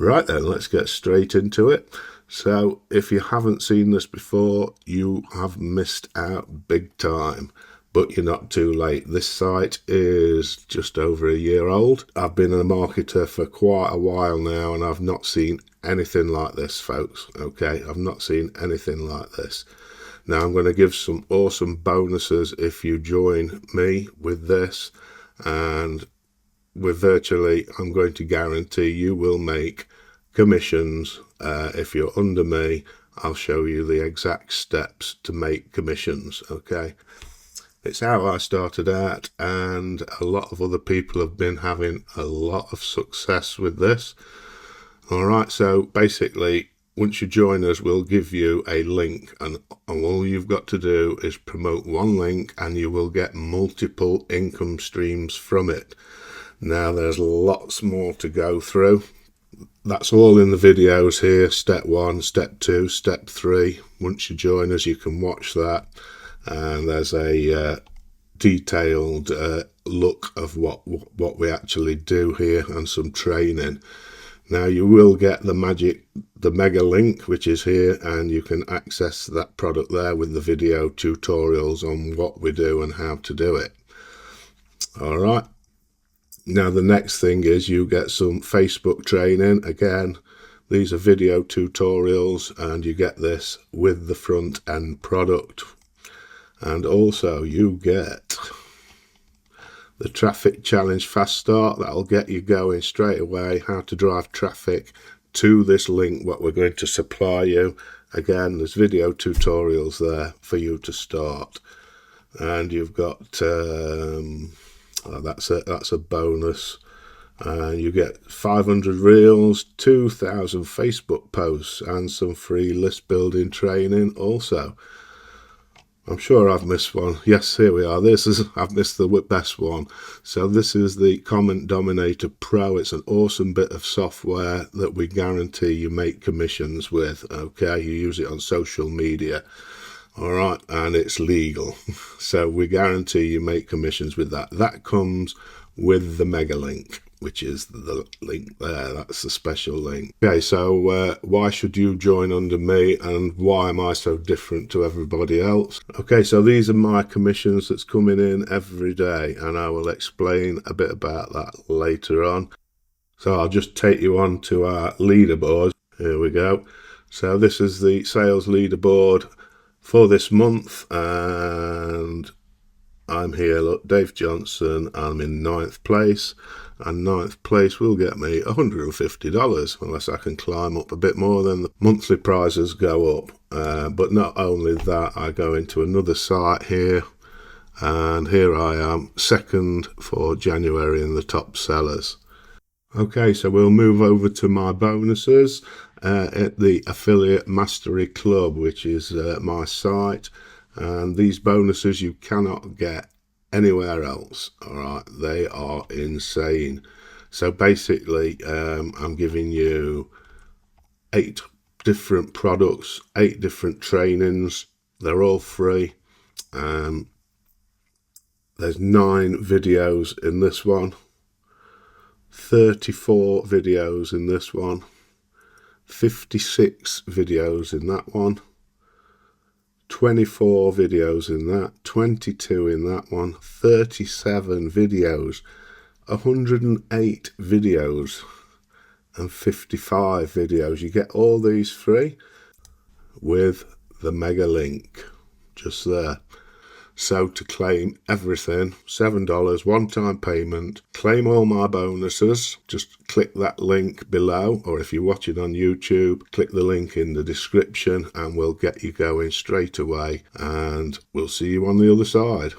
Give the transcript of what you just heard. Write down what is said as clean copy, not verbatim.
Right then, let's get straight into it. So if you haven't seen this before, you have missed out big time, but you're not too late. This site is just over a year old. I've been a marketer for quite a while now, and I've not seen anything like this, folks. Okay, I've not seen anything like this. Now I'm going to give some awesome bonuses if you join me with this, and I'm going to guarantee you will make commissions. If you're under me, I'll show you the exact steps to make commissions. Okay, it's how I started out, and a lot of other people have been having a lot of success with this. All right, so basically, once you join us, we'll give you a link, and all you've got to do is promote one link, and you will get multiple income streams from it. Now, there's lots more to go through. That's all in the videos here, step 1, step 2, step 3. Once you join us, you can watch that, and there's a detailed look of what we actually do here and some training. Now you will get the mega link, which is here, and you can access that product there with the video tutorials on what we do and how to do it. All right. Now the next thing is you get some Facebook training. Again, these are video tutorials, and you get this with the front end product. And also you get the traffic challenge fast start. That'll get you going straight away, how to drive traffic to this link, what we're going to supply you. Again, there's video tutorials there for you to start. And you've got that's a bonus, and you get 500 reels, 2,000 Facebook posts, and some free list building training also. I'm sure I've missed one. Yes, here we are. I've missed the best one. So this is the Comment Dominator Pro. It's an awesome bit of software that we guarantee you make commissions with. Okay, you use it on social media. All right, and it's legal. So we guarantee you make commissions with that. That comes with the mega link, which is the link there. That's the special link. Okay, so why should you join under me, and why am I so different to everybody else? Okay, so these are my commissions that's coming in every day, and I will explain a bit about that later on. So I'll just take you on to our leaderboard. Here we go. So this is the sales leaderboard for this month, and I'm here, look, Dave Johnson. I'm in 9th place, and 9th place will get me $150, unless I can climb up a bit more, then the monthly prizes go up. But not only that, I go into another site here, and here I am, 2nd for January in the top sellers. Okay, so we'll move over to my bonuses at the Affiliate Mastery Club, which is my site, and these bonuses you cannot get anywhere else. All right, they are insane. So basically, I'm giving you 8 different products, 8 different trainings. They're all free. There's 9 videos in this one, 34 videos in this one, 56 videos in that one, 24 videos in that, 22 in that one, 37 videos, 108 videos, and 55 videos. You get all these free with the mega link just there. So to claim everything, $7 one-time payment, claim all my bonuses, just click that link below, or if you're watching on YouTube, click the link in the description, and we'll get you going straight away, and we'll see you on the other side.